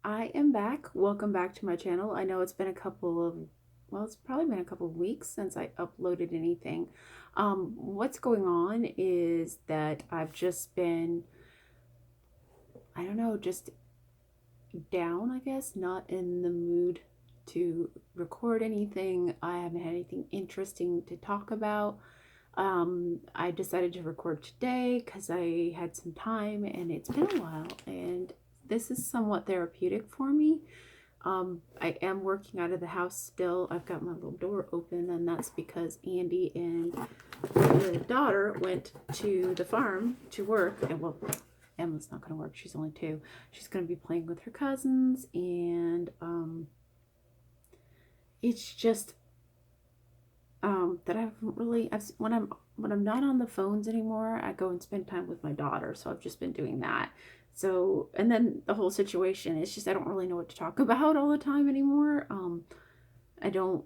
I am back. Welcome back to my channel. I know it's been it's probably been a couple of weeks since I uploaded anything. What's going on is that I've just been, I don't know, just down, I guess, not in the mood to record anything. I haven't had anything interesting to talk about. I decided to record today because I had some time and it's been a while, and this is somewhat therapeutic for me. I am working out of the house still. I've got my little door open, and that's because Andy and the daughter went to the farm to work. And well, Emma's not going to work. She's only 2. She's going to be playing with her cousins, and it's just that I haven't really. When I'm not on the phones anymore, I go and spend time with my daughter. So I've just been doing that. So, and then the whole situation, it's just I don't really know what to talk about all the time anymore. I don't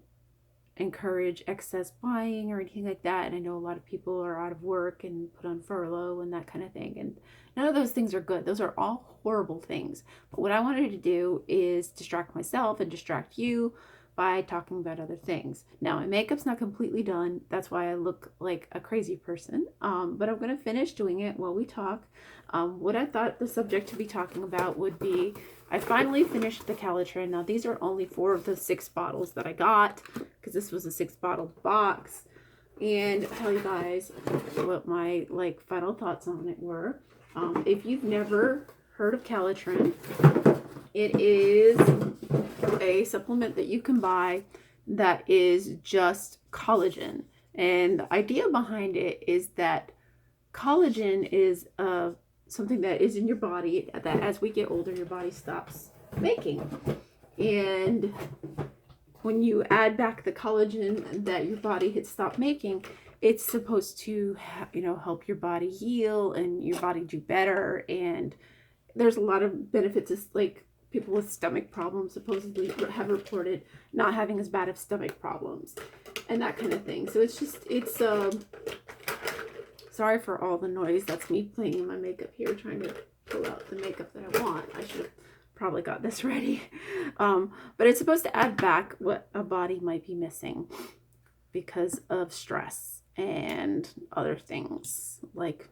encourage excess buying or anything like that. And I know a lot of people are out of work and put on furlough and that kind of thing. And none of those things are good. Those are all horrible things. But what I wanted to do is distract myself and distract you by talking about other things. Now, my makeup's not completely done. That's why I look like a crazy person. But I'm going to finish doing it while we talk. What I thought the subject to be talking about would be, I finally finished the Calotren. Now, these are only 4 of the 6 bottles that I got, because this was a 6-bottle box. And I'll tell you guys what my final thoughts on it were. If you've never heard of Calotren, it is a supplement that you can buy that is just collagen. And the idea behind it is that collagen is something that is in your body that as we get older, your body stops making. And when you add back the collagen that your body had stopped making, it's supposed to, help your body heal and your body do better. And there's a lot of benefits. It's like people with stomach problems supposedly have reported not having as bad of stomach problems and that kind of thing. So it's sorry for all the noise. That's me playing my makeup here, trying to pull out the makeup that I want. I should have probably got this ready. But it's supposed to add back what a body might be missing because of stress and other things like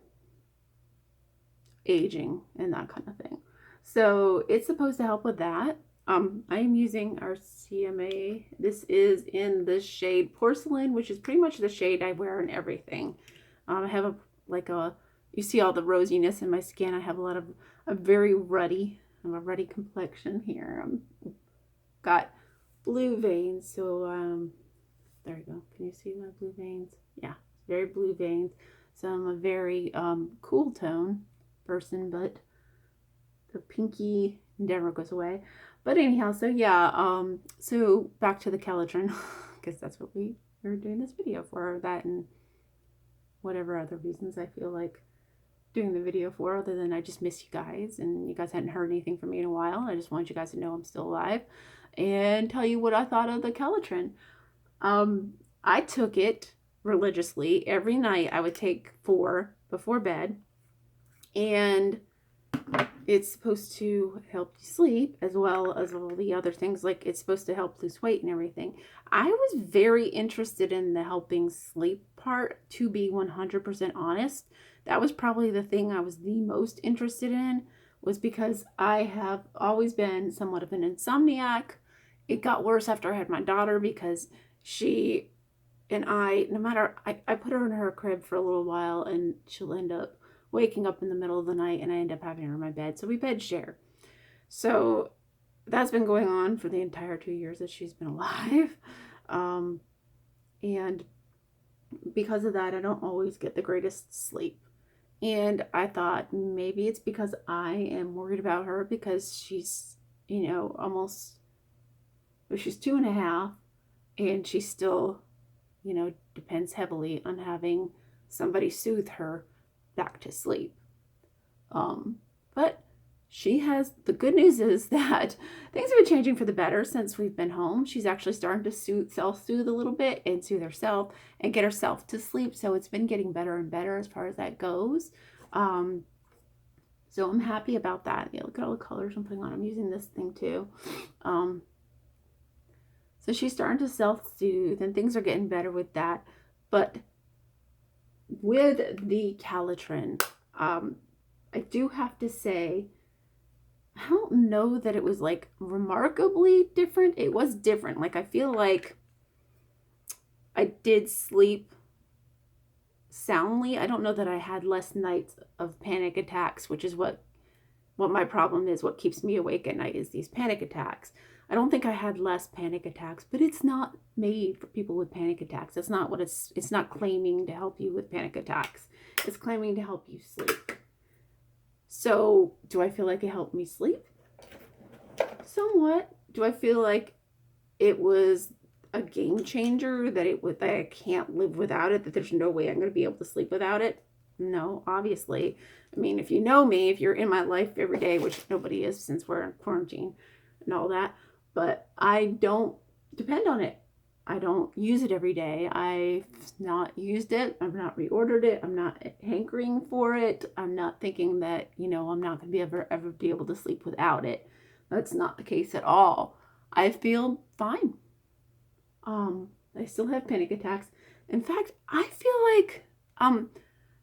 aging and that kind of thing. So it's supposed to help with that. I am using our CMA. This is in the shade Porcelain, which is pretty much the shade I wear in everything. I have you see all the rosiness in my skin. I have I'm very ruddy. I'm a ruddy complexion here. Got blue veins. So, there you go. Can you see my blue veins? Yeah, very blue veins. So I'm a very cool tone person, but the pinky never goes away. But anyhow, so yeah, so back to the Calotren, because that's what we are doing this video for, that and whatever other reasons I feel like doing the video for, other than I just miss you guys, and you guys hadn't heard anything from me in a while. I just wanted you guys to know I'm still alive and tell you what I thought of the Calotren. I took it religiously every night. I would take 4 before bed, and it's supposed to help you sleep as well as all the other things. Like, it's supposed to help lose weight and everything. I was very interested in the helping sleep part, to be 100% honest. That was probably the thing I was the most interested in, was because I have always been somewhat of an insomniac. It got worse after I had my daughter, because she and I put her in her crib for a little while, and she'll end up waking up in the middle of the night, and I end up having her in my bed. So we bed share. So that's been going on for the entire 2 years that she's been alive. And because of that, I don't always get the greatest sleep. And I thought maybe it's because I am worried about her, because she's, almost, she's 2.5, and she still, depends heavily on having somebody soothe her back to sleep. But she has, the good news is that things have been changing for the better since we've been home. She's actually starting to self-soothe a little bit and soothe herself and get herself to sleep. So it's been getting better and better as far as that goes. So I'm happy about that. Yeah, look at all the colors I'm putting on. I'm using this thing too. So she's starting to self-soothe and things are getting better with that. But with the Calotren, I do have to say, I don't know that it was like remarkably different. It was different. Like I feel like I did sleep soundly. I don't know that I had less nights of panic attacks, which is what my problem is. What keeps me awake at night is these panic attacks. I don't think I had less panic attacks, but it's not made for people with panic attacks. That's not what it's not claiming to help you with panic attacks. It's claiming to help you sleep. So, do I feel like it helped me sleep? Somewhat. Do I feel like it was a game changer, that I can't live without it, that there's no way I'm going to be able to sleep without it? No, obviously. I mean, if you know me, if you're in my life every day, which nobody is since we're in quarantine and all that, but I don't depend on it. I don't use it every day. I've not used it. I've not reordered it. I'm not hankering for it. I'm not thinking that, I'm not going to be ever be able to sleep without it. That's not the case at all. I feel fine. I still have panic attacks. In fact, I feel like,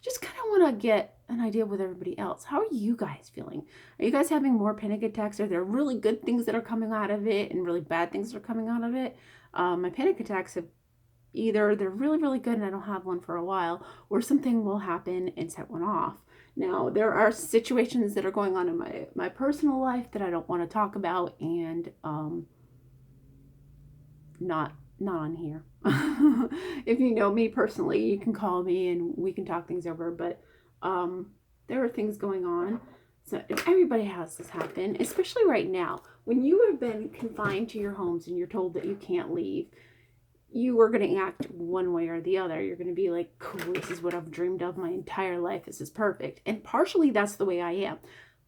just kind of want to get an idea with everybody else. How are you guys feeling? Are you guys having more panic attacks? Are there really good things that are coming out of it and really bad things that are coming out of it? My panic attacks have either they're really, really good and I don't have one for a while, or something will happen and set one off. Now, there are situations that are going on in my personal life that I don't want to talk about, and not on here. If you know me personally, you can call me and we can talk things over, but there are things going on. So everybody has this happen, especially right now. When you have been confined to your homes and you're told that you can't leave, you are going to act one way or the other. You're going to be like, cool, this is what I've dreamed of my entire life. This is perfect. And partially that's the way I am.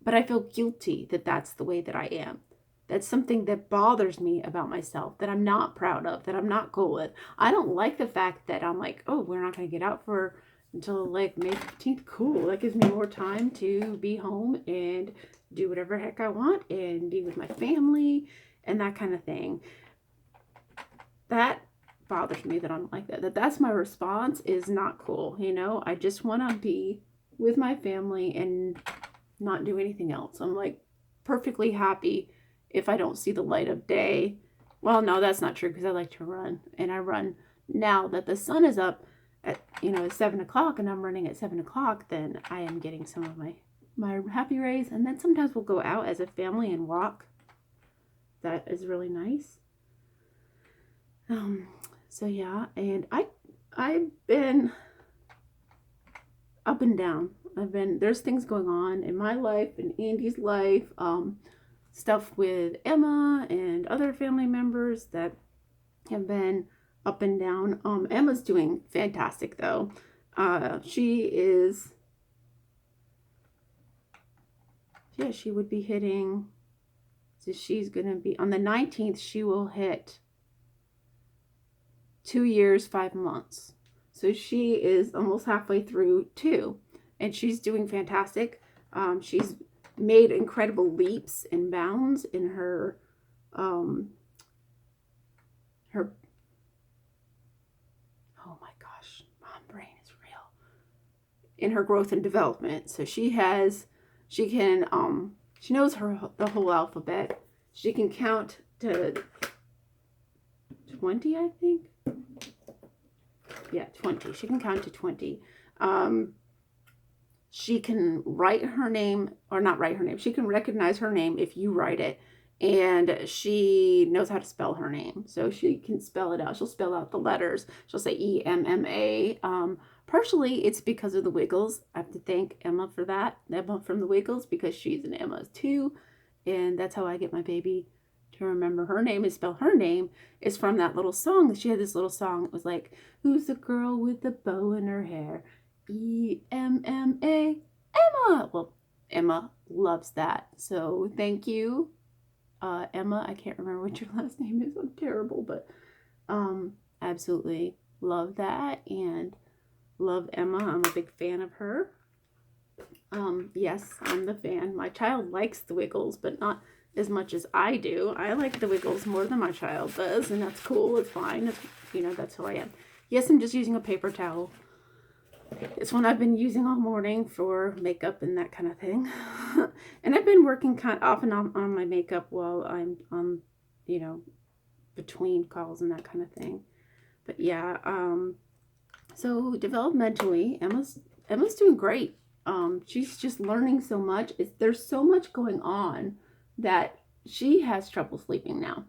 But I feel guilty that that's the way that I am. That's something that bothers me about myself, that I'm not proud of, that I'm not cool with. I don't like the fact that I'm like, oh, we're not going to get out until like May 15th. Cool. That gives me more time to be home and do whatever heck I want and be with my family and that kind of thing. That bothers me that I'm like that. That's my response is not cool. I just want to be with my family and not do anything else. I'm like perfectly happy if I don't see the light of day. Well, no, that's not true because I like to run, and I run now that the sun is up at 7 o'clock and I'm running at 7 o'clock, then I am getting some of my happy rays. And then sometimes we'll go out as a family and walk. That is really nice. So yeah, and I've been up and down. There's things going on in my life and Andy's life, stuff with Emma and other family members that have been up and down. Emma's doing fantastic though. She would be hitting, so she's gonna be on the 19th, she will hit 2 years, 5 months. So she is almost halfway through 2, and she's doing fantastic. She's made incredible leaps and bounds in her oh my gosh, mom brain is real, in her growth and development. So she knows the whole alphabet. She can count to 20, I think. Yeah, 20. She can count to 20. She can write her name, or not write her name. She can recognize her name if you write it. And she knows how to spell her name. So she can spell it out. She'll spell out the letters. She'll say E-M-M-A. Partially, it's because of the Wiggles. I have to thank Emma for that. Emma from the Wiggles, because she's an Emma too. And that's how I get my baby to remember her name and spell her name, is from that little song. She had this little song. It was like, who's the girl with the bow in her hair? E-M-M-A, Emma. Well, Emma loves that. So thank you, Emma. I can't remember what your last name is. I'm terrible, but absolutely love that and love Emma. I'm a big fan of her. Yes, I'm the fan. My child likes the Wiggles, but not as much as I do. I like the Wiggles more than my child does, and that's cool. It's fine. It's, that's who I am. Yes, I'm just using a paper towel. It's one I've been using all morning for makeup and that kind of thing. And I've been working kind of off and on my makeup while I'm on, between calls and that kind of thing. But yeah, so developmentally, Emma's doing great. She's just learning so much. There's so much going on that she has trouble sleeping now.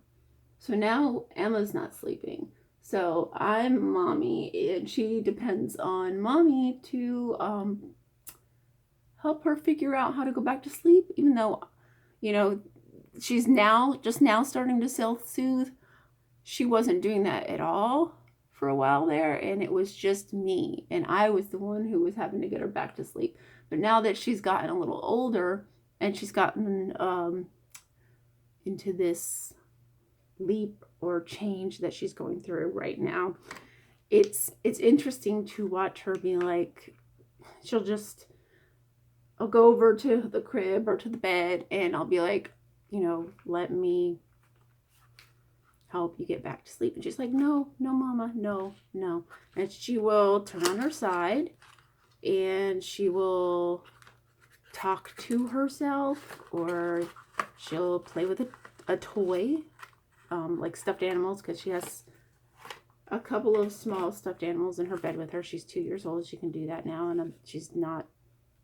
So now Emma's not sleeping. So I'm mommy, and she depends on mommy to help her figure out how to go back to sleep, even though, she's just now starting to self-soothe. She wasn't doing that at all for a while there, and it was just me, and I was the one who was having to get her back to sleep. But now that she's gotten a little older and she's gotten into this leap or change that she's going through right now, it's interesting to watch her be like, I'll go over to the crib or to the bed, and I'll be like, let me help you get back to sleep. And she's like, no, mama, no. And she will turn on her side, and she will talk to herself, or she'll play with a toy, like stuffed animals, because she has a couple of small stuffed animals in her bed with her. She's 2 years old. She can do that now, and she's not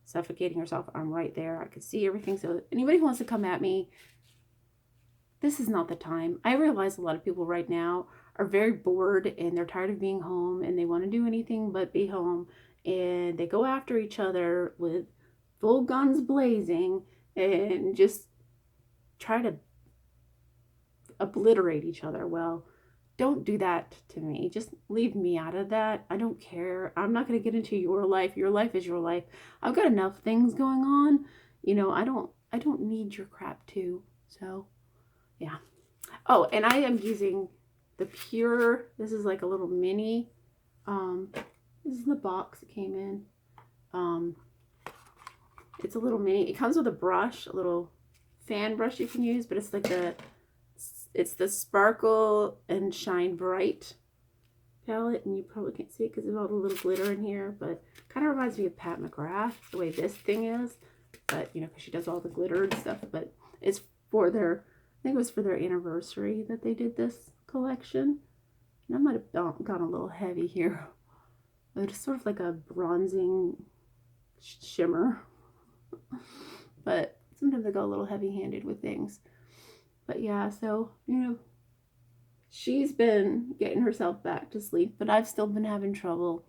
suffocating herself. I'm right there. I can see everything. So anybody who wants to come at me, this is not the time. I realize a lot of people right now are very bored, and they're tired of being home, and they want to do anything but be home, and they go after each other with full guns blazing and just try to obliterate each other. Well, don't do that to me. Just leave me out of that. I don't care. I'm not going to get into your life. Your life is your life. I've got enough things going on. I don't need your crap too. So, yeah. Oh, and I am using the Pure. This is like a little mini. This is the box it came in. It's a little mini. It comes with a brush, a little fan brush you can use, but it's like it's the Sparkle and Shine Bright palette, and you probably can't see it because there's all the little glitter in here, but kind of reminds me of Pat McGrath, the way this thing is, but, because she does all the glitter and stuff, but it's for I think it was for their anniversary that they did this collection, and I might have gone a little heavy here. It's sort of like a bronzing shimmer, but sometimes I go a little heavy-handed with things. But yeah, so, she's been getting herself back to sleep, but I've still been having trouble.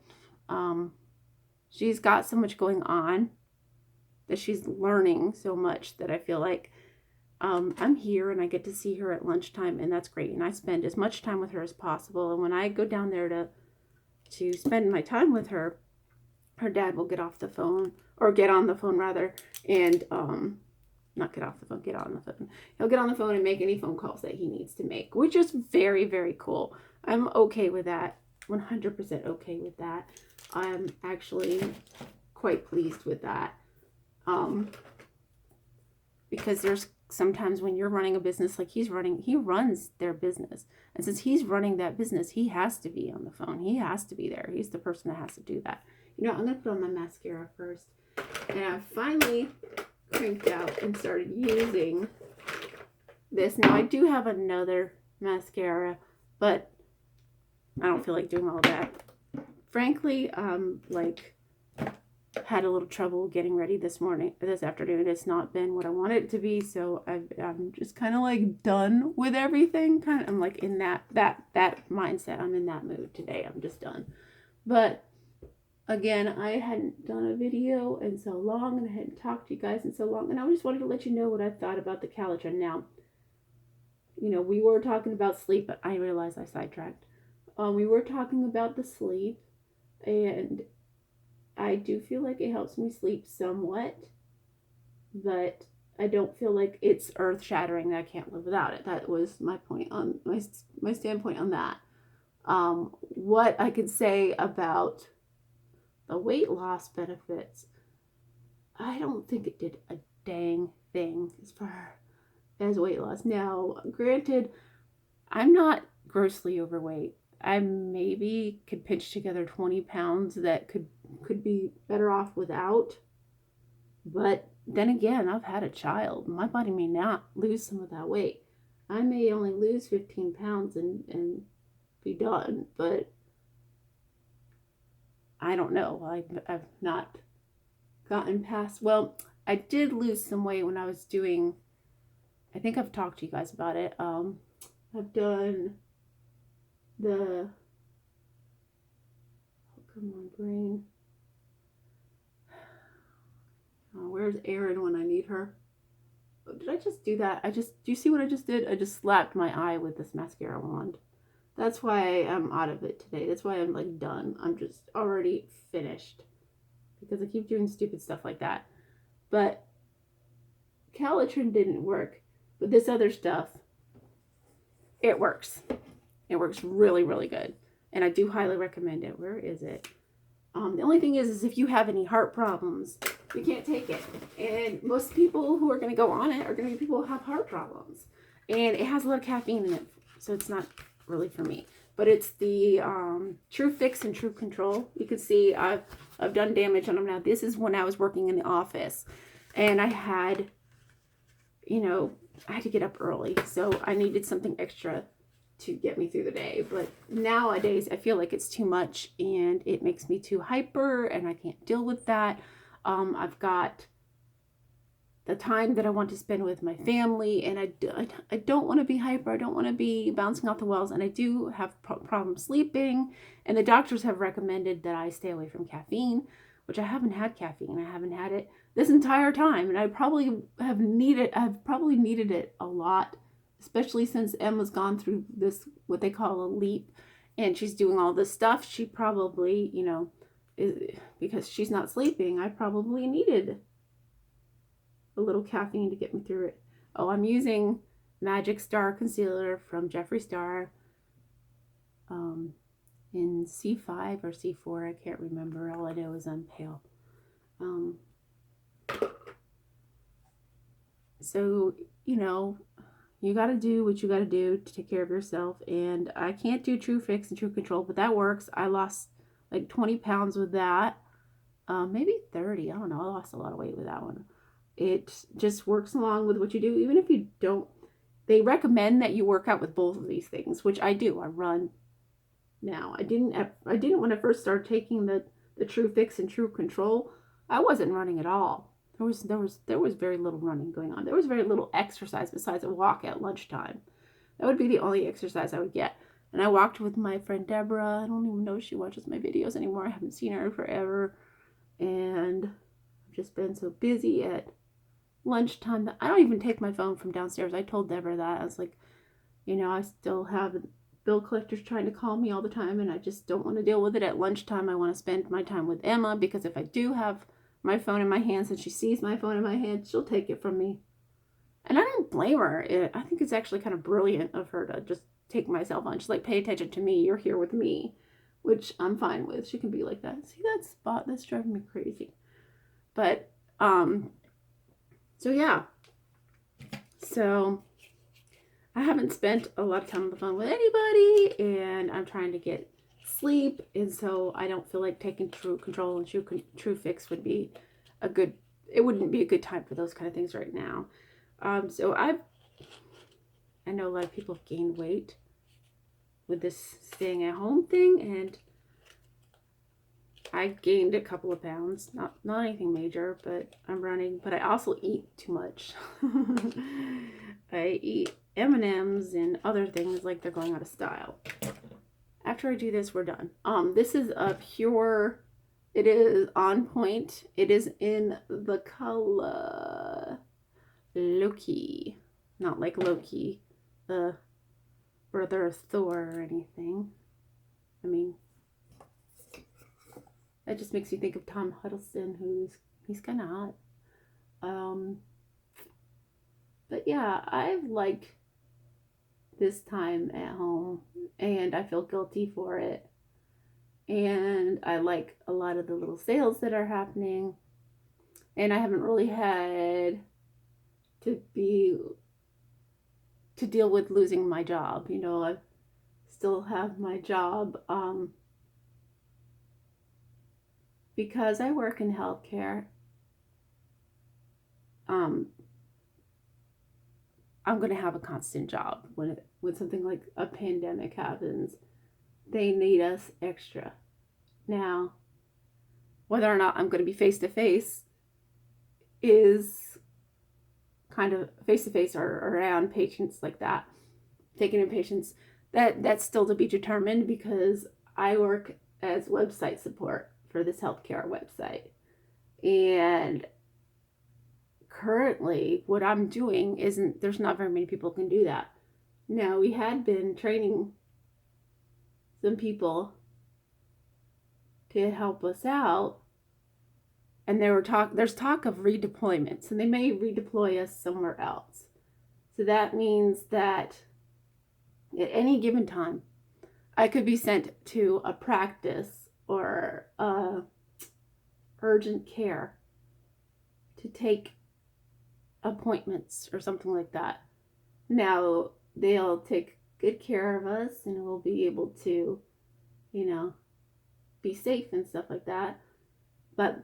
She's got so much going on that she's learning so much that I feel like I'm here and I get to see her at lunchtime, and that's great. And I spend as much time with her as possible. And when I go down there to spend my time with her, her dad will get off the phone, or get on the phone rather, and not get off the phone, get on the phone. He'll get on the phone and make any phone calls that he needs to make, which is very, very cool. I'm okay with that. 100% okay with that. I'm actually quite pleased with that. Because there's sometimes when you're running a business like he runs their business. And since he's running that business, he has to be on the phone. He has to be there. He's the person that has to do that. I'm going to put on my mascara first. And I finally cranked out and started using this. Now I do have another mascara, but I don't feel like doing all that. Frankly, had a little trouble getting ready this afternoon. It's not been what I wanted it to be, so I'm just kind of like done with everything. I'm like in that mindset. I'm in that mood today. I'm just done. But again, I hadn't done a video in so long, and I hadn't talked to you guys in so long, and I just wanted to let you know what I thought about the Calotren. Now, we were talking about sleep, but I realized I sidetracked. We were talking about the sleep, and I do feel like it helps me sleep somewhat, but I don't feel like it's earth-shattering that I can't live without it. That was my point on my standpoint on that. What I could say about the weight loss benefits, I don't think it did a dang thing as far as weight loss. Now, granted, I'm not grossly overweight. I maybe could pinch together 20 pounds that could be better off without. But then again, I've had a child. My body may not lose some of that weight. I may only lose 15 pounds and be done, but I don't know. I've not gotten past. Well, I did lose some weight when I was doing. I think I've talked to you guys about it. I've done the. Oh, come on, brain. Oh, where's Erin when I need her? Oh, did I just do that? Do you see what I just did? I just slapped my eye with this mascara wand. That's why I'm out of it today. That's why I'm like done. I'm just already finished because I keep doing stupid stuff like that. But Calotren didn't work, but this other stuff, it works. It works really, really good. And I do highly recommend it. Where is it? The only thing is if you have any heart problems, you can't take it. And most people who are going to go on it are going to be people who have heart problems. And it has a lot of caffeine in it, so it's not really for me. But it's the TRUFIX and TRUCONTROL. You can see I've done damage on them now. This is when I was working in the office. And I had, I had to get up early. So I needed something extra to get me through the day. But nowadays I feel like it's too much and it makes me too hyper and I can't deal with that. I've got the time that I want to spend with my family and I don't want to be hyper. I don't want to be bouncing off the walls, and I do have problems sleeping, and the doctors have recommended that I stay away from caffeine, which I haven't had caffeine. I haven't had it this entire time, and I've probably needed it a lot, especially since Emma's gone through this, what they call a leap, and she's doing all this stuff. She probably, because she's not sleeping, I probably needed a little caffeine to get me through it. Oh, I'm using Magic Star Concealer from Jeffree Star in C5 or C4. I can't remember. All I know is I'm pale. So, you got to do what you got to do to take care of yourself. And I can't do TRUFIX and TRUCONTROL, but that works. I lost like 20 pounds with that. Maybe 30. I don't know. I lost a lot of weight with that one. It just works along with what you do. Even if you don't, they recommend that you work out with both of these things, which I do. I run now. I didn't when I first started taking the TRUFIX and TRUCONTROL. I wasn't running at all. There was very little running going on. There was very little exercise besides a walk at lunchtime. That would be the only exercise I would get. And I walked with my friend Deborah. I don't even know if she watches my videos anymore. I haven't seen her forever. And I've just been so busy at lunchtime that I don't even take my phone from downstairs. I told Deborah that. I was like, I still have bill collectors trying to call me all the time, and I just don't want to deal with it at lunchtime. I want to spend my time with Emma, because if I do have my phone in my hands and she sees my phone in my hand, she'll take it from me. And I don't blame her. I think it's actually kind of brilliant of her to just take my cell phone. She's like, pay attention to me. You're here with me, which I'm fine with. She can be like that. See that spot? That's driving me crazy. But, so yeah. So I haven't spent a lot of time on the phone with anybody, and I'm trying to get sleep, and so I don't feel like taking TRUCONTROL and TRUFIX would be it wouldn't be a good time for those kind of things right now. So I know a lot of people have gained weight with this staying at home thing, and I gained a couple of pounds, not anything major, but I'm running, but I also eat too much. I eat M&Ms and other things like they're going out of style. After I do this, we're done. This is a pure, it is on point. It is in the color Loki, not like Loki, the brother of Thor or anything. I mean, that just makes you think of Tom Hiddleston, he's kind of hot. But yeah, I've liked this time at home, and I feel guilty for it. And I like a lot of the little sales that are happening. and I haven't really had to deal with losing my job. You know, I still have my job because I work in healthcare. Um, I'm going to have a constant job when something like a pandemic happens. They need us extra. Now, whether or not I'm going to be face to face is kind of face to face or around patients like that, taking in patients, that's still to be determined because I work as website support for this healthcare website. And currently what I'm doing isn't, there's not very many people can do that. Now, we had been training some people to help us out, and there's talk of redeployments, and they may redeploy us somewhere else. So that means that at any given time, I could be sent to a practice or urgent care to take appointments or something like that. Now, they'll take good care of us and we'll be able to, you know, be safe and stuff like that. But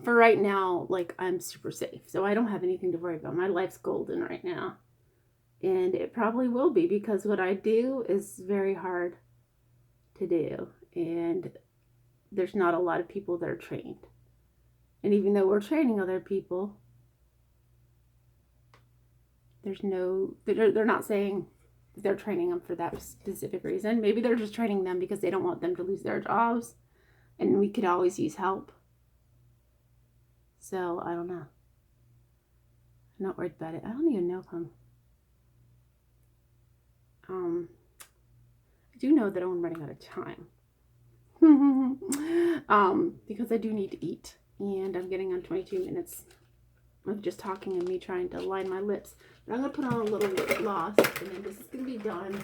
for right now, like, I'm super safe. So I don't have anything to worry about. My life's golden right now. And it probably will be because what I do is very hard to do. And there's not a lot of people that are trained. And even though we're training other people, they're not saying they're training them for that specific reason. Maybe they're just training them because they don't want them to lose their jobs. And we could always use help. So, I don't know. I'm not worried about it. I don't even know if I do know that I'm running out of time. Because I do need to eat. And I'm getting on 22 minutes of just talking and me trying to line my lips. But I'm going to put on a little lip gloss, and then this is going to be done.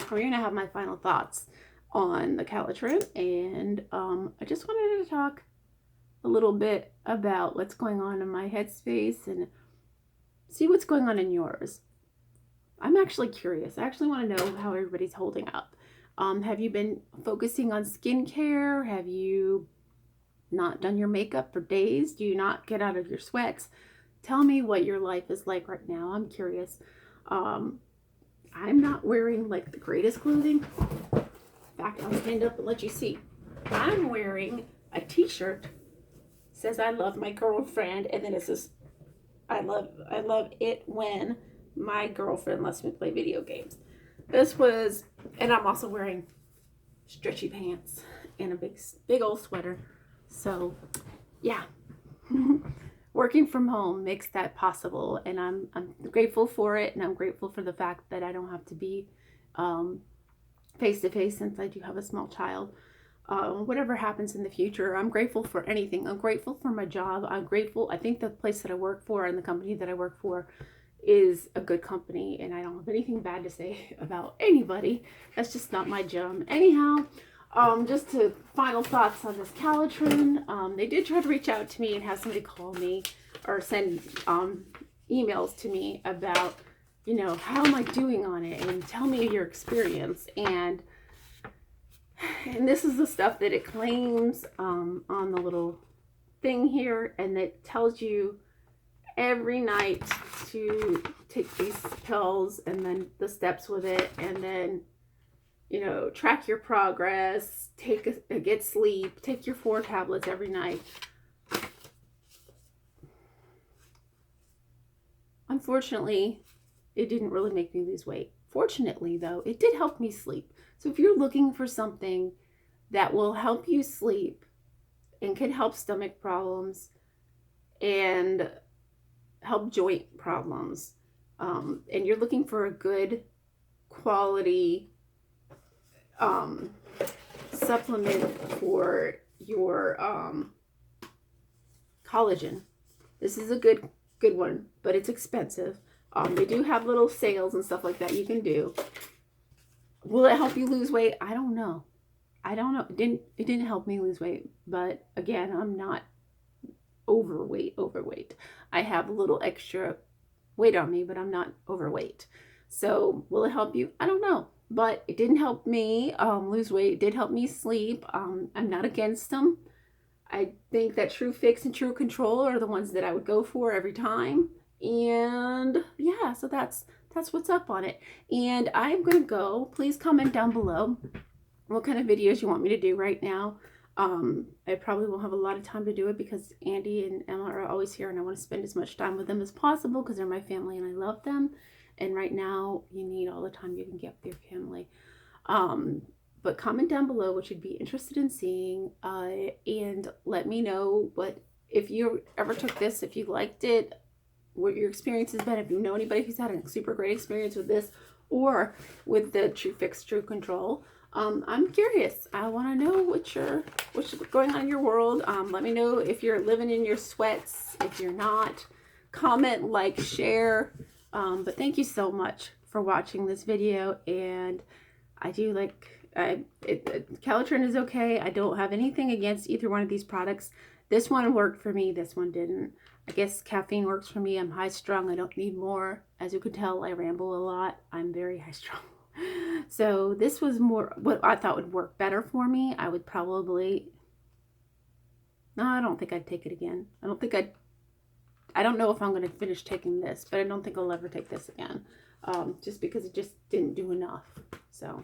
We're going to have my final thoughts on the Calotren, and I just wanted to talk a little bit about what's going on in my headspace and see what's going on in yours. I'm actually curious. I actually want to know how everybody's holding up. Have you been focusing on skincare? Have you not done your makeup for days? Do you not get out of your sweats? Tell me what your life is like right now. I'm curious. I'm not wearing like the greatest clothing. In fact, I'll stand up and let you see. I'm wearing a t-shirt. Says I love my girlfriend, and then it says I love it when my girlfriend lets me play video games. This was, and I'm also wearing stretchy pants and a big old sweater. So yeah. Working from home makes that possible, and I'm grateful for it, and I'm grateful for the fact that I don't have to be face to face since I do have a small child. Whatever happens in the future, I'm grateful for anything. I'm grateful for my job. I'm grateful. I think the place that I work for and the company that I work for is a good company, and I don't have anything bad to say about anybody. That's just not my jam. Anyhow, just to final thoughts on this Calotren. They did try to reach out to me and have somebody call me or send emails to me about, you know, how am I doing on it, and tell me your experience. And this is the stuff that it claims on the little thing here, and it tells you every night to take these pills and then the steps with it, and then, you know, track your progress, get sleep, take your 4 tablets every night. Unfortunately, it didn't really make me lose weight. Fortunately, though, it did help me sleep. So if you're looking for something that will help you sleep and can help stomach problems and help joint problems, and you're looking for a good quality supplement for your collagen, this is a good one, but it's expensive. They do have little sales and stuff like that you can do. Will it help you lose weight? I don't know. It didn't help me lose weight, but again, I'm not overweight. I have a little extra weight on me, but I'm not overweight. So will it help you? I don't know. But it didn't help me lose weight. It did help me sleep. I'm not against them. I think that TRUFIX and TRUCONTROL are the ones that I would go for every time. And yeah, so that's what's up on it. And I'm going to go. Please comment down below what kind of videos you want me to do right now. I probably won't have a lot of time to do it because Andy and Emma are always here and I want to spend as much time with them as possible because they're my family and I love them. And right now you need all the time you can get with your family. But comment down below what you'd be interested in seeing, and let me know if you ever took this, if you liked it, what your experience has been, if you know anybody who's had a super great experience with this or with the TRUFIX TRUCONTROL. I'm curious. I want to know what's going on in your world. Let me know if you're living in your sweats, if you're not. Comment, like, share. But thank you so much for watching this video, and I do Calotren is okay. I don't have anything against either one of these products. This one worked for me. This one didn't. I guess caffeine works for me. I'm high strung. I don't need more. As you could tell, I ramble a lot. I'm very high strung. So this was more what I thought would work better for me. I would probably, no, I don't think I'd take it again. I don't know if I'm going to finish taking this, but I don't think I'll ever take this again. Just because it just didn't do enough. So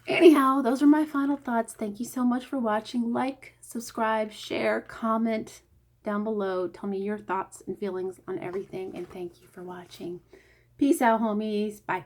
anyhow, those are my final thoughts. Thank you so much for watching. Like, subscribe, share, comment down below. Tell me your thoughts and feelings on everything. And thank you for watching. Peace out, homies. Bye.